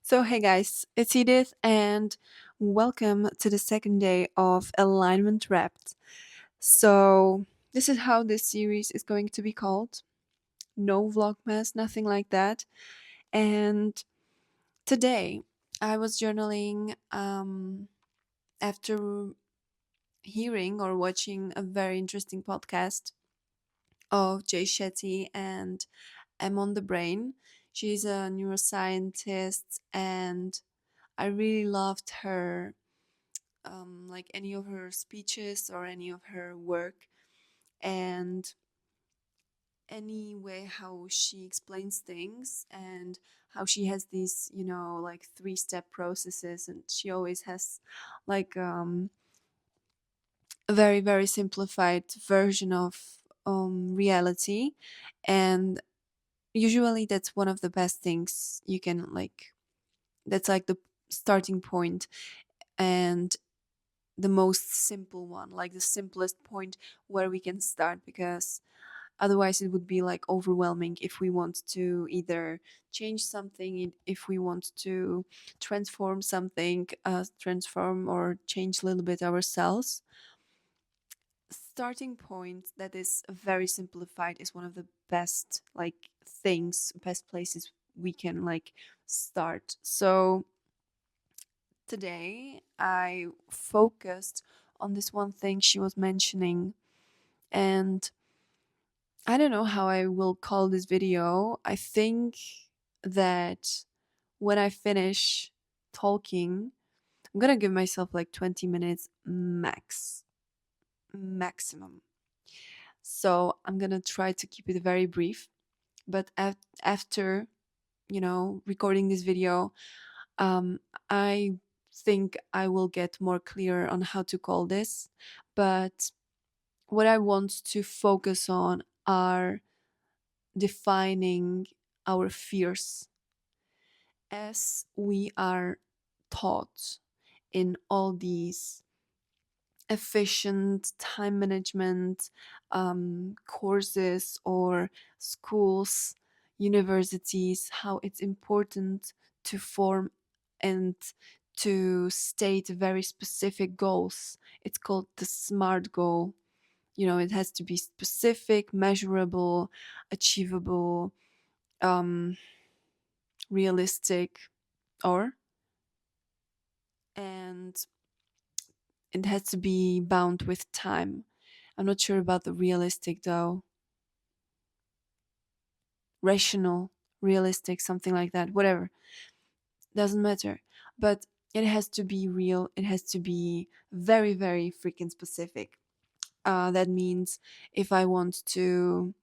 So, hey guys, it's Edith, and welcome to the second day of Alignment Wrapped. So, this is how this series is going to be called. No Vlogmas, nothing like that. And today, I was journaling after hearing or watching a very interesting podcast of Jay Shetty and Em on the Brain. She's a neuroscientist, and I really loved her like any of her speeches or any of her work, and any way how she explains things and how she has these like three-step processes, and she always has like a very very simplified version of reality, and usually that's one of the best things you can like, that's like the starting point and the most simple one, like the simplest point where we can start, because otherwise it would be like overwhelming if we want to either change something, if we want to transform something, transform or change a little bit ourselves. Starting point that is very simplified is one of the best like things, best places we can like start. So today I focused on this one thing she was mentioning, and I don't know how I will call this video. I think that when I finish talking, I'm gonna give myself like 20 minutes maximum. So I'm gonna try to keep it very brief. But after, recording this video, um, I think I will get more clear on how to call this. But what I want to focus on are defining our fears, as we are taught in all these efficient time management courses or schools, universities, how it's important to form and to state very specific goals. It's called the SMART goal. It has to be specific, measurable, achievable, um, realistic, or and it has to be bound with time. I'm not sure about the realistic though. Rational, realistic, something like that. Whatever. Doesn't matter. But it has to be real. It has to be very, very freaking specific. That means if I want to,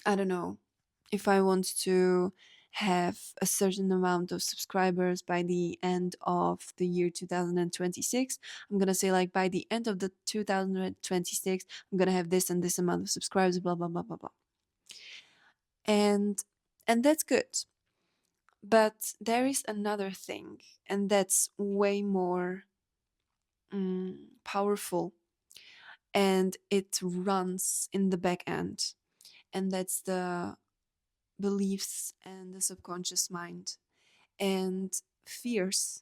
I don't know, if I want to have a certain amount of subscribers by the end of the year 2026, I'm going to say like by the end of the 2026, I'm going to have this and this amount of subscribers, blah blah blah blah blah. And that's good. But there is another thing, and that's way more powerful, and it runs in the back end, and that's the beliefs and the subconscious mind and fears,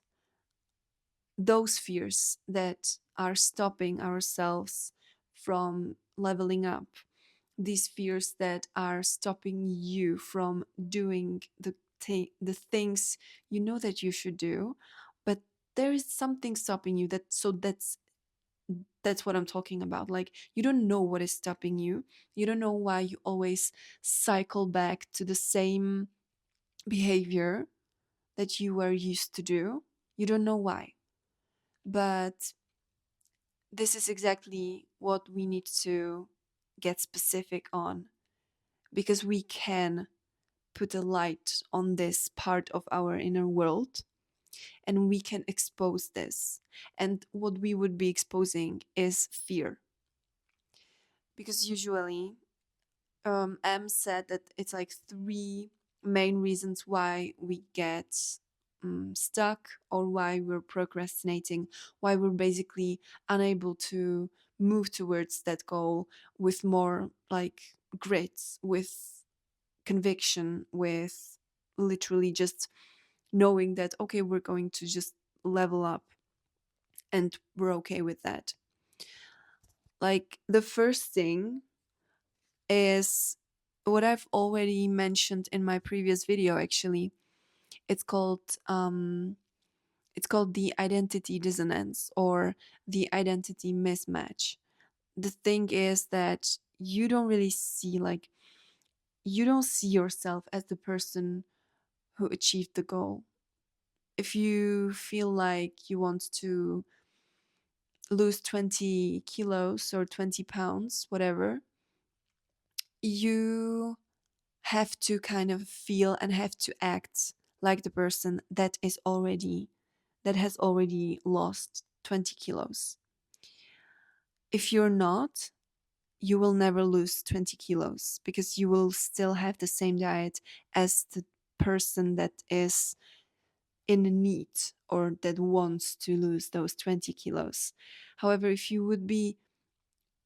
those fears that are stopping ourselves from leveling up, these fears that are stopping you from doing the things you know that you should do, but there is something stopping you. That's what I'm talking about. Like, you don't know what is stopping you. You don't know why you always cycle back to the same behavior that you were used to do. You don't know why. But this is exactly what we need to get specific on, because we can put a light on this part of our inner world, and we can expose this. And what we would be exposing is fear. Because usually, M said that it's like three main reasons why we get stuck, or why we're procrastinating, why we're basically unable to move towards that goal with more like grit, with conviction, with literally just knowing that, okay, we're going to just level up and we're okay with that. Like the first thing is what I've already mentioned in my previous video actually. It's called it's called the identity dissonance or the identity mismatch. The thing is that you don't really see like you don't see yourself as the person who achieved the goal. If you feel like you want to lose 20 kilos or 20 pounds, whatever, you have to kind of feel and have to act like the person that has already lost 20 kilos. If you're not, you will never lose 20 kilos because you will still have the same diet as the person that is in need or that wants to lose those 20 kilos. However, if you would be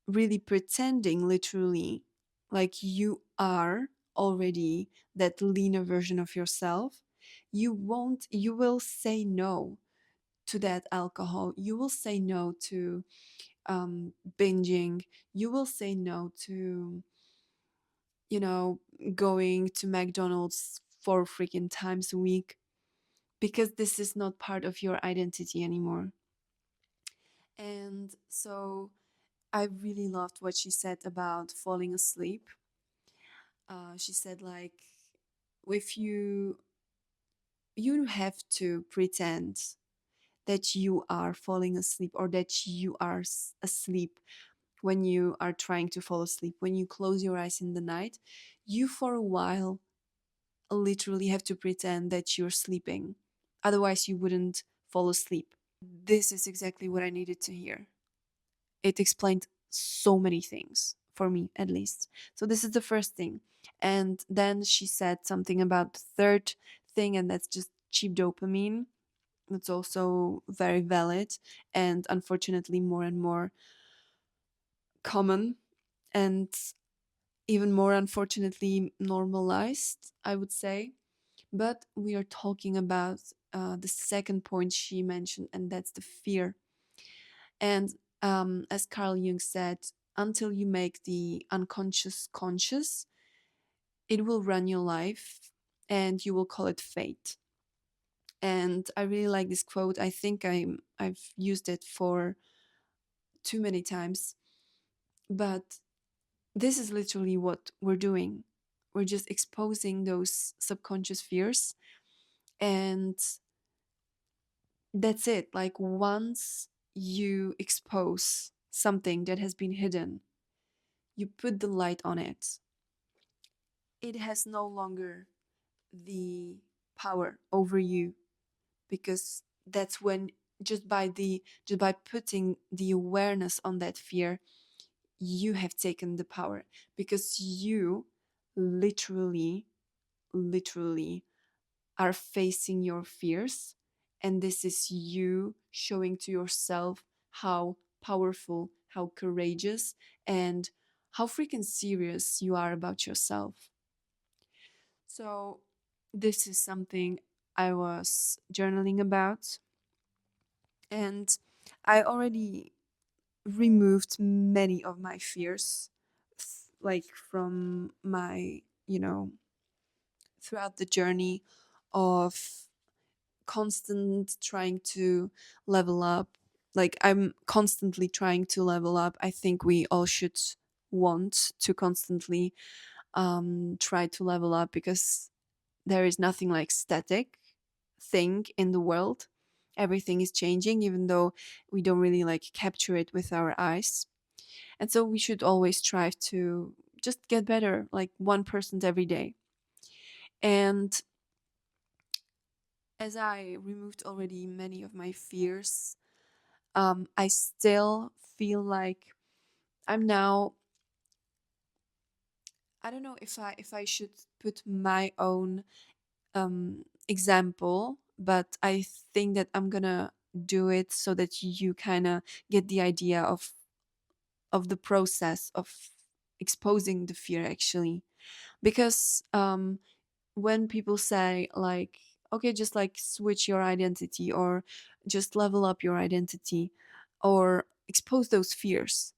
really pretending literally like you are already that leaner version of yourself, you will say no to that alcohol. You will say no to binging. You will say no to, you know, going to McDonald's 4 freaking times a week because this is not part of your identity anymore. And so I really loved what she said about falling asleep. She said like, if you have to pretend that you are falling asleep or that you are asleep when you are trying to fall asleep. When you close your eyes in the night, you for a while literally have to pretend that you're sleeping. Otherwise, you wouldn't fall asleep. This is exactly what I needed to hear. It explained so many things, for me at least. So, this is the first thing. And then she said something about the third thing, and that's just cheap dopamine. That's also very valid and unfortunately more and more common and even more unfortunately normalized, I would say. But we are talking about the second point she mentioned, and that's the fear. And as Carl Jung said, until you make the unconscious conscious, it will run your life and you will call it fate. And I really like this quote. I think I've used it for too many times, but this is literally what we're doing. We're just exposing those subconscious fears, and that's it. Like, once you expose something that has been hidden, you put the light on it, it has no longer the power over you, because that's when, just by putting the awareness on that fear, you have taken the power, because you literally literally are facing your fears, and this is you showing to yourself how powerful, how courageous, and how freaking serious you are about yourself. So this is something I was journaling about, and I already removed many of my fears, like from my, throughout the journey of constant trying to level up. Like, I'm constantly trying to level up. I think we all should want to constantly try to level up, because there is nothing like static thing in the world. Everything is changing, even though we don't really like capture it with our eyes. And so we should always strive to just get better, like 1% every day. And as I removed already many of my fears, I still feel like I'm now. I don't know if I should put my own example, but I think that I'm gonna do it so that you kind of get the idea of the process of exposing the fear actually, because when people say like, okay, just like switch your identity, or just level up your identity, or expose those fears.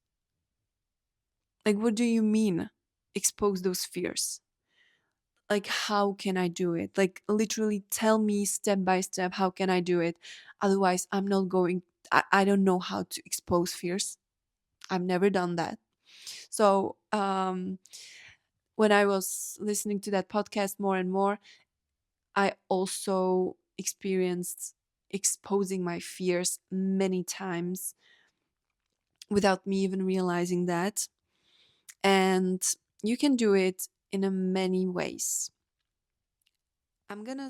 Like, what do you mean, expose those fears? Like, how can I do it? Like, literally tell me step by step, how can I do it? Otherwise, I'm not going, I don't know how to expose fears. I've never done that. So, when I was listening to that podcast more and more, I also experienced exposing my fears many times without me even realizing that. And you can do it in a many ways. I'm gonna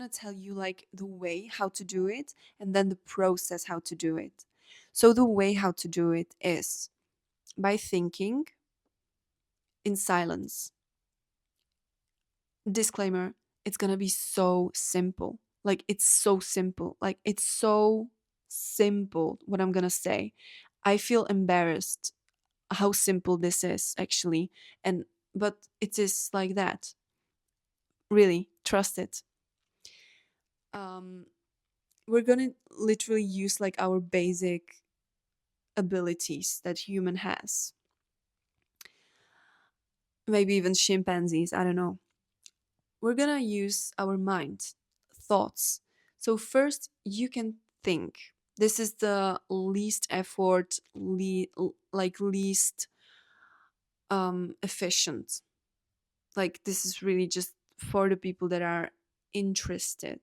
tell you like the way how to do it, and then the process how to do it. So, the way how to do it is by thinking in silence. Disclaimer, it's gonna be so simple. Like, it's so simple. Like, it's so simple what I'm gonna say. I feel embarrassed how simple this is, actually. And but it is like that. Really, trust it. Um, we're gonna literally use like our basic abilities that human has. Maybe even chimpanzees, I don't know. We're gonna use our mind, thoughts. So first you can think. This is the least effort, like least efficient. Like, this is really just for the people that are interested.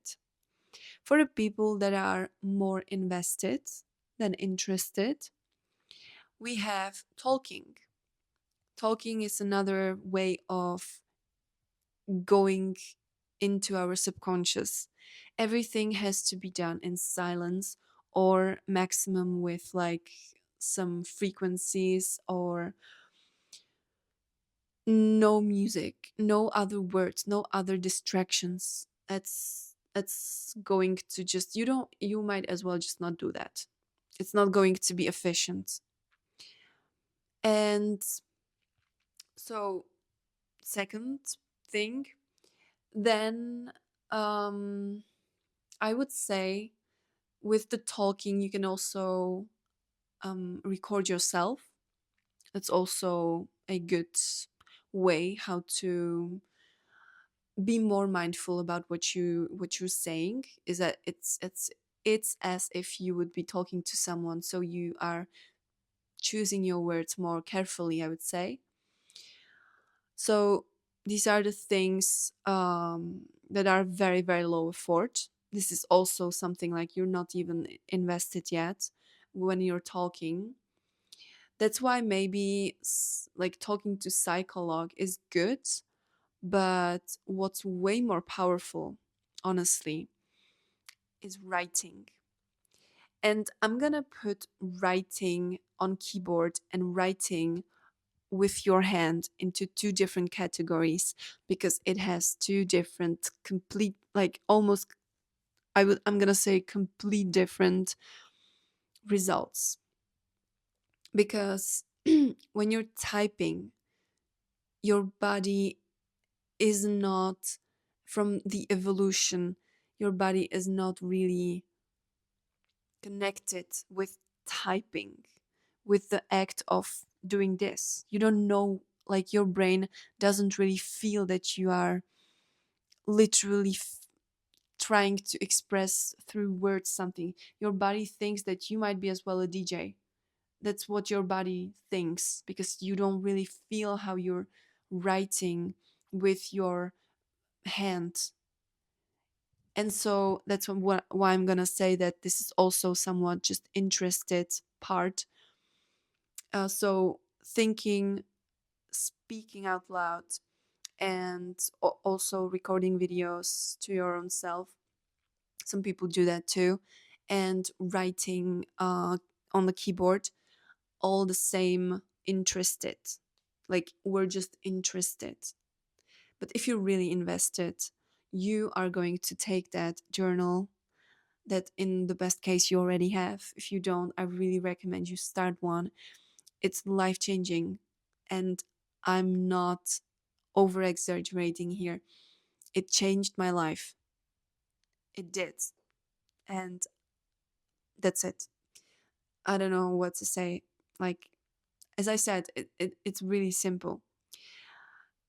For the people that are more invested than interested, we have talking. Talking is another way of going into our subconscious. Everything has to be done in silence, or maximum with like some frequencies, or no music, no other words, no other distractions. That's going to just, you might as well just not do that. It's not going to be efficient. And so, second thing, then um I would say, with the talking, you can also record yourself. That's also a good way how to be more mindful about what you're saying. Is that it's as if you would be talking to someone, so you are choosing your words more carefully, I would say. So these are the things that are very, very low effort. This is also something like you're not even invested yet when you're talking. That's why maybe like talking to psycholog is good, but what's way more powerful, honestly, is writing. And I'm gonna put writing on keyboard and writing with your hand into two different categories, because it has two different, complete, like almost, I'm gonna say complete different results. Because when you're typing, your body is not, from the evolution, your body is not really connected with typing, with the act of doing this. You don't know, like, your brain doesn't really feel that you are literally trying to express through words something. Your body thinks that you might be as well a DJ. That's what your body thinks, because you don't really feel how you're writing with your hand. And so that's why I'm gonna say that this is also somewhat just interested part. So thinking, speaking out loud, and also recording videos to your own self. Some people do that too, and writing on the keyboard. All the same, interested. Like, we're just interested. But if you're really invested, you are going to take that journal that in the best case you already have. If you don't, I really recommend you start one. It's life changing. And I'm not over exaggerating here. It changed my life. It did. And that's it. I don't know what to say. Like, as I said, it's really simple.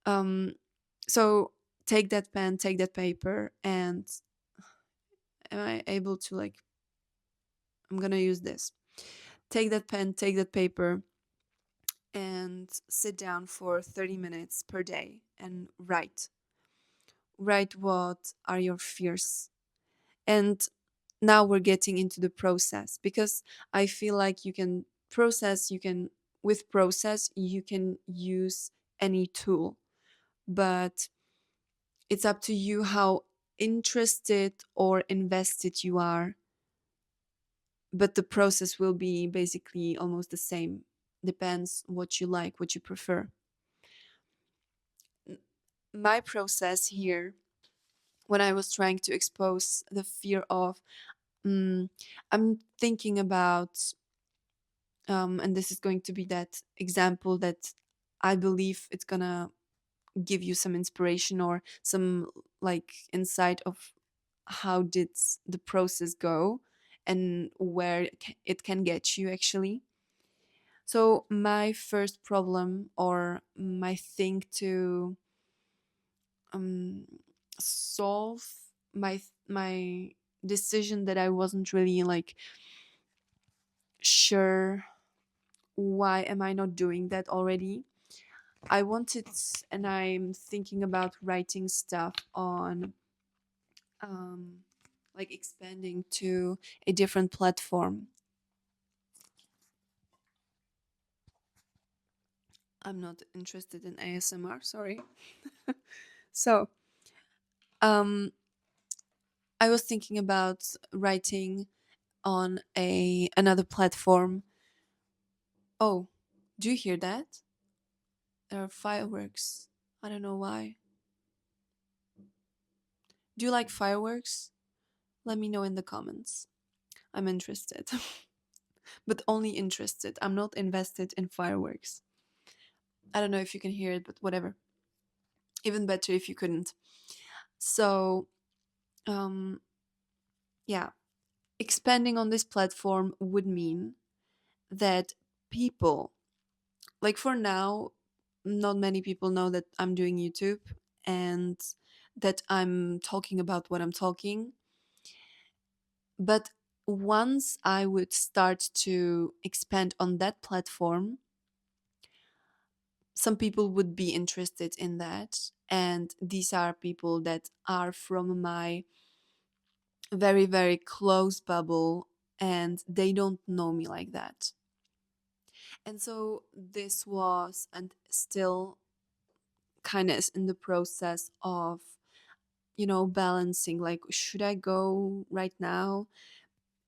Um, so take that pen, take that paper, and am I able to, like, I'm gonna use this. Take that pen, take that paper, and sit down for 30 minutes per day and write. Write what are your fears. And now we're getting into the process, because I feel like with process, you can use any tool, but it's up to you how interested or invested you are. But the process will be basically almost the same. Depends what you like, what you prefer. My process here, when I was trying to expose the fear of, mm, I'm thinking about, and this is going to be that example that I believe it's gonna give you some inspiration or some, like, insight of how did the process go and where it can get you actually. So my first problem, or my thing to um solve, my decision that I wasn't really, like, sure why am I not doing that already. I wanted, and I'm thinking about writing stuff on, um like, expanding to a different platform. I'm not interested in ASMR, sorry. So, um I was thinking about writing on a another platform. Oh, do you hear that? There are fireworks. I don't know why. Do you like fireworks? Let me know in the comments. I'm interested. But only interested. I'm not invested in fireworks. I don't know if you can hear it, but whatever. Even better if you couldn't. So, um, yeah, expanding on this platform would mean that people, like, for now, not many people know that I'm doing YouTube and that I'm talking about what I'm talking. But once I would start to expand on that platform, some people would be interested in that. And these are people that are from my very, very close bubble, and they don't know me like that. And so this was, and still kind of is in the process of, balancing, like, should I go right now?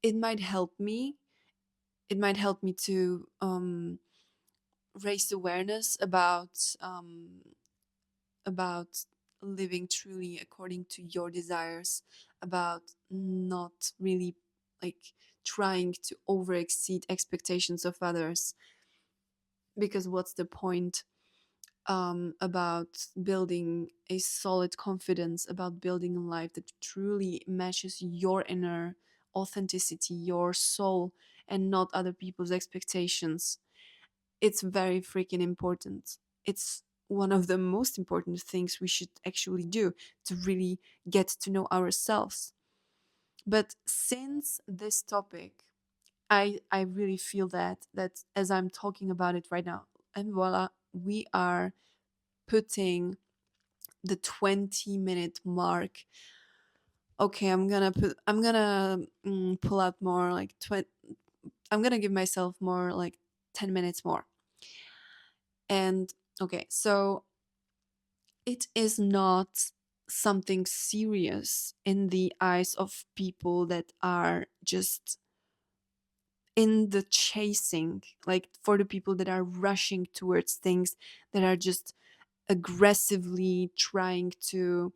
It might help me. It might help me to raise awareness about living truly according to your desires, about not really, like, trying to over exceed expectations of others. Because what's the point, about building a solid confidence, about building a life that truly matches your inner authenticity, your soul, and not other people's expectations. It's very freaking important. It's one of the most important things we should actually do to really get to know ourselves. But since this topic, I really feel that as I'm talking about it right now, and voila, we are putting the 20-minute mark. Okay, I'm gonna pull out more, like, 20. I'm gonna give myself more, like, 10 minutes more. And okay, so it is not something serious in the eyes of people that are just in the chasing, like, for the people that are rushing towards things, that are just aggressively trying to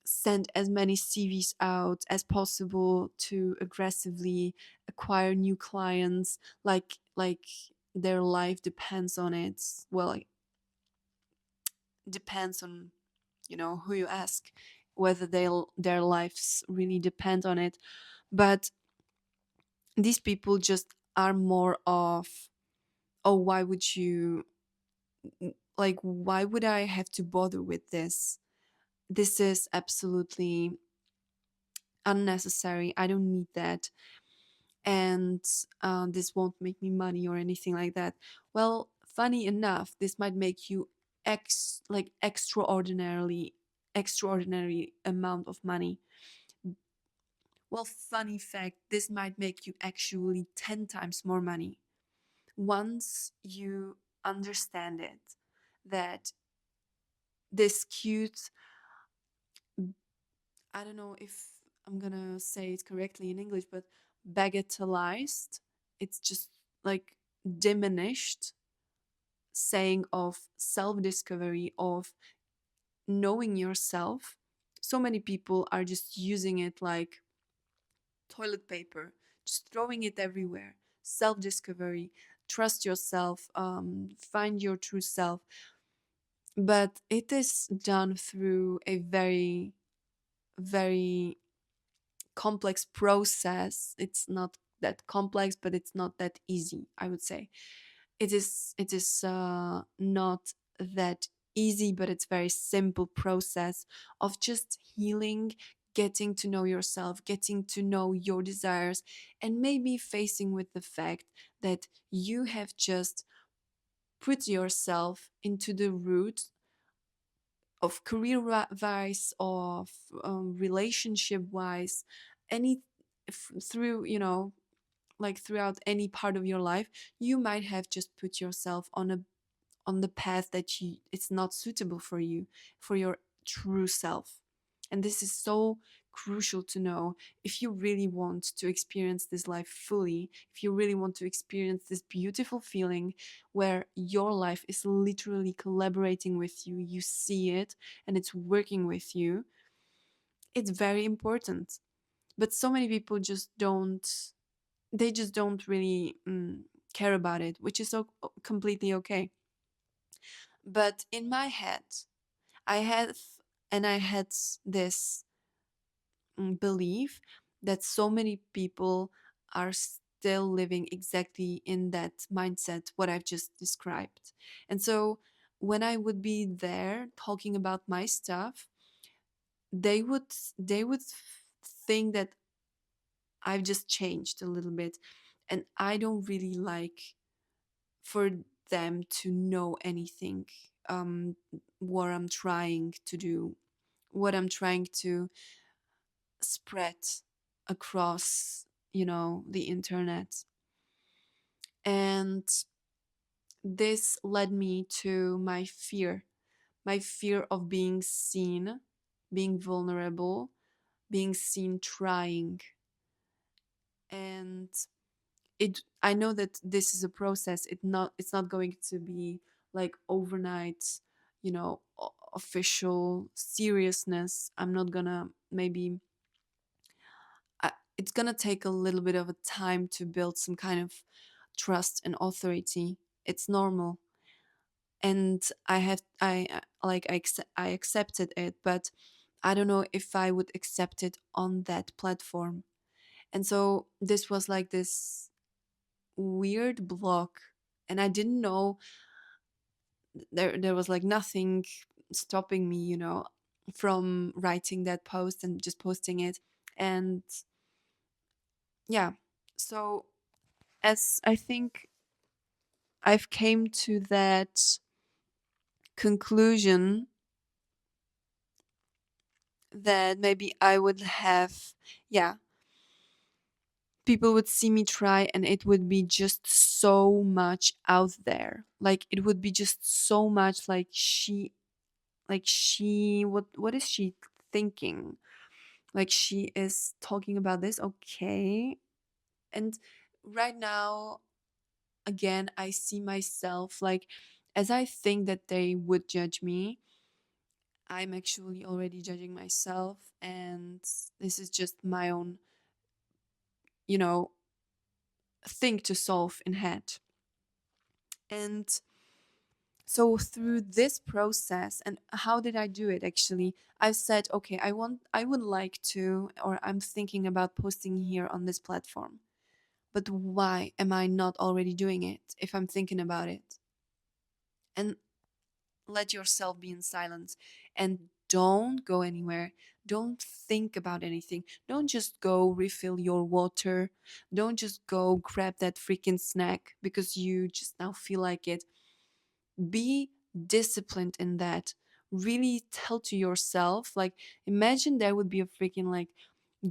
send as many CVs out as possible to aggressively acquire new clients, like their life depends on it. Well, like, depends on, who you ask. whether their lives really depend on it. But these people just are more of, oh, why would you, like, why would I have to bother with this? This is absolutely unnecessary. I don't need that. And this won't make me money or anything like that. Well, funny enough, this might make you like extraordinary amount of money. Well, funny fact, this might make you actually 10 times more money once you understand it, that this cute, I don't know if I'm gonna say it correctly in English, but bagatellized, it's just like diminished saying of self discovery, of knowing yourself. So many people are just using it like toilet paper, just throwing it everywhere. Self discovery, trust yourself, find your true self. But it is done through a very, very complex process. It's not that complex, but it's not that easy, I would say. It is not that easy, but it's very simple process of just healing, getting to know yourself, getting to know your desires, and maybe facing with the fact that you have just put yourself into the root of career wise, of relationship wise, any through, like throughout any part of your life, you might have just put yourself on the path that it's not suitable for you, for your true self. And this is so crucial to know if you really want to experience this life fully, if you really want to experience this beautiful feeling where your life is literally collaborating with you, you see it and it's working with you. It's very important. But so many people just don't, they just don't really care about it, which is so completely okay. But in my head, I have, and I had this belief that so many people are still living exactly in that mindset, what I've just described. And so when I would be there talking about my stuff, they would they would think that I've just changed a little bit, and I don't really like for them to know anything, um, what I'm trying to do, what I'm trying to spread across, the internet. And this led me to my fear of being seen, being vulnerable, being seen trying. And I know that this is a process. It's not going to be like overnight, official seriousness. I'm not gonna maybe it's gonna take a little bit of a time to build some kind of trust and authority. It's normal. And I accepted it, but I don't know if I would accept it on that platform. And so this was like this weird block, and I didn't know, there was like nothing stopping me, from writing that post and just posting it. And yeah, so as I think I've came to that conclusion, that maybe I would have, yeah, people would see me try and it would be just so much out there. Like it would be just so much like she what is she thinking? Like she is talking about this, okay? And right now, again, I see myself like, as I think that they would judge me, I'm actually already judging myself, and this is just my own, you know, thing to solve in head. And So through this process, and how did I do it actually? I said, okay, I would like to, or I'm thinking about posting here on this platform. But why am I not already doing it if I'm thinking about it? And let yourself be in silence and don't go anywhere. Don't think about anything. Don't just go refill your water. Don't just go grab that freaking snack because you just now feel like it. Be disciplined in that. Really tell to yourself, like, imagine there would be a freaking, like,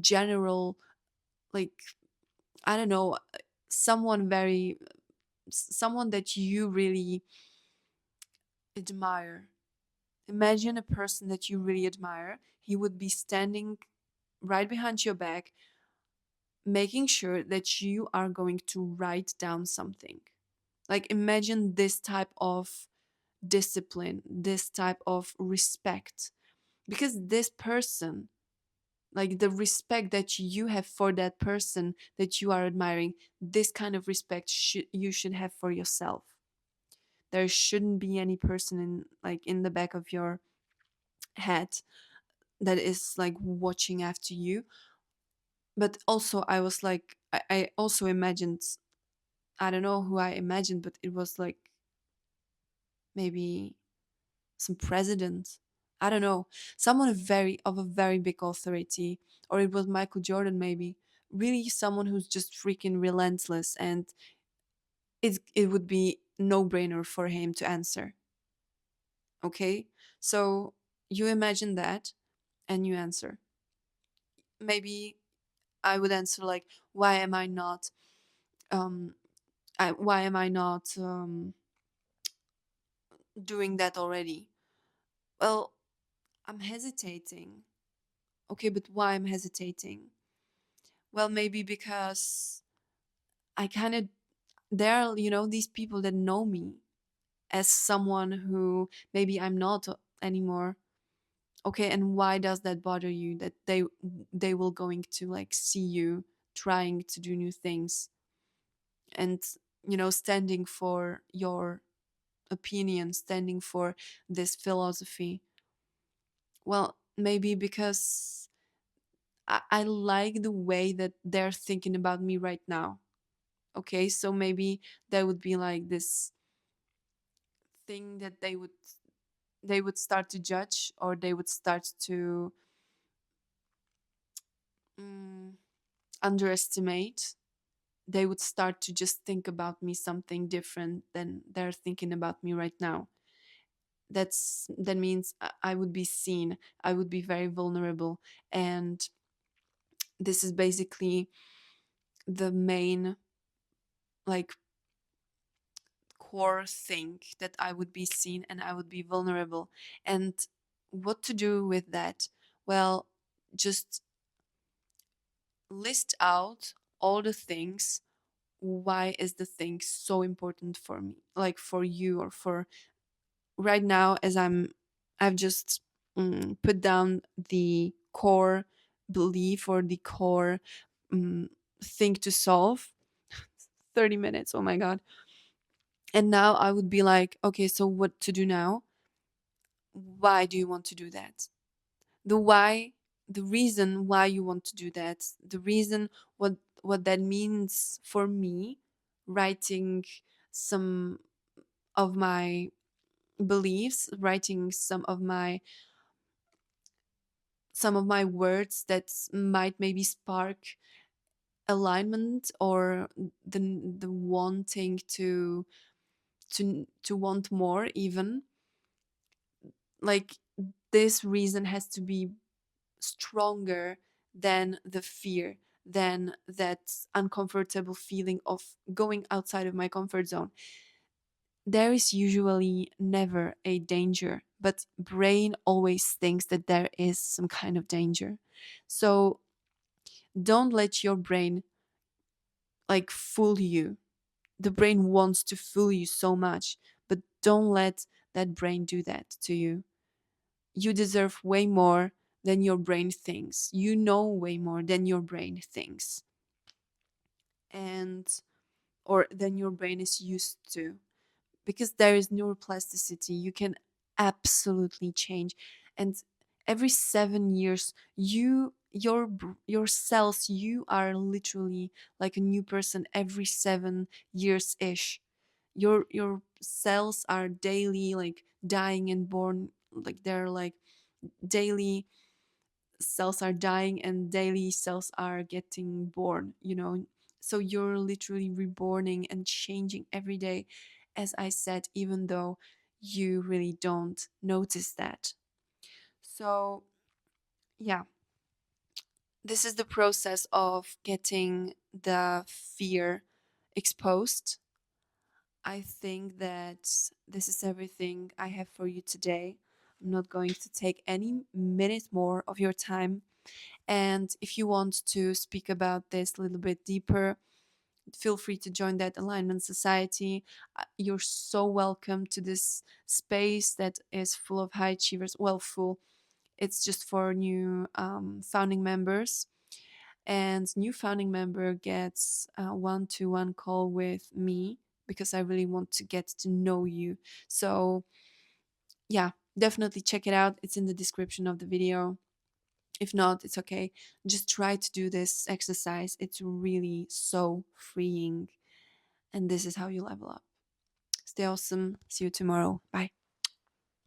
general, like, I don't know, someone very, someone that you really admire. Imagine a person that you really admire. He would be standing right behind your back, making sure that you are going to write down something. Like, imagine this type of discipline, this type of respect. Because this person, like the respect that you have for that person that you are admiring, this kind of respect you should have for yourself. There shouldn't be any person in, like, in the back of your head that is like watching after you. But also I was like, I also imagined, I don't know who I imagined, but it was like maybe some president, I don't know, someone very of a very big authority, or it was Michael Jordan maybe. Really someone who's just freaking relentless, and it would be no brainer for him to answer. Okay, so you imagine that and you answer. Maybe I would answer like, why am I not um why am I not doing that already? Well, I'm hesitating. Okay, but why I'm hesitating? Well, maybe because I kind of, there are, these people that know me as someone who maybe I'm not anymore. Okay, and why does that bother you that they will going to like see you trying to do new things and standing for your opinion, standing for this philosophy? Well, maybe because I like the way that they're thinking about me right now. Okay, so maybe that would be like this thing that they would start to judge, or they would start to mm, underestimate. They would start to just think about me something different than they're thinking about me right now. That means I would be seen. I would be very vulnerable, and this is basically the main, like, core thing, that I would be seen and I would be vulnerable. And what to do with that? Well, just list out all the things. Why is the thing so important for me, like for you, or for right now, as I've just put down the core belief, or the core um, thing to solve. 30 minutes, oh my god. And now I would be like, okay, so what to do now? Why do you want to do that? The why, the reason why you want to do that, the reason, what that means for me. Writing some of my beliefs, writing some of my words that might maybe spark alignment, or the wanting to want more even. Like, this reason has to be stronger than the fear, than that uncomfortable feeling of going outside of my comfort zone. There is usually never a danger, but brain always thinks that there is some kind of danger. So don't let your brain like fool you. The brain wants to fool you so much, but don't let that brain do that to you. You deserve way more than your brain thinks. You know way more than your brain thinks. And or than your brain is used to. because there is neuroplasticity. You can absolutely change. And every 7 years, your cells, you are literally like a new person every 7 years ish. Your cells are daily like dying and born, like they're like daily cells are dying and daily cells are getting born, so you're literally reborning and changing every day, as I said, even though you really don't notice that. So yeah, this is the process of getting the fear exposed. I think that this is everything I have for you today. I'm not going to take any minute more of your time. And if you want to speak about this a little bit deeper, feel free to join that Alignment Society. You're so welcome to this space that is full of high achievers. Well, full. It's just for new founding members. And new founding member gets a one-to-one call with me because I really want to get to know you. So yeah, definitely check it out. It's in the description of the video. If not, it's okay. Just try to do this exercise. It's really so freeing. And this is how you level up. Stay awesome. See you tomorrow. Bye.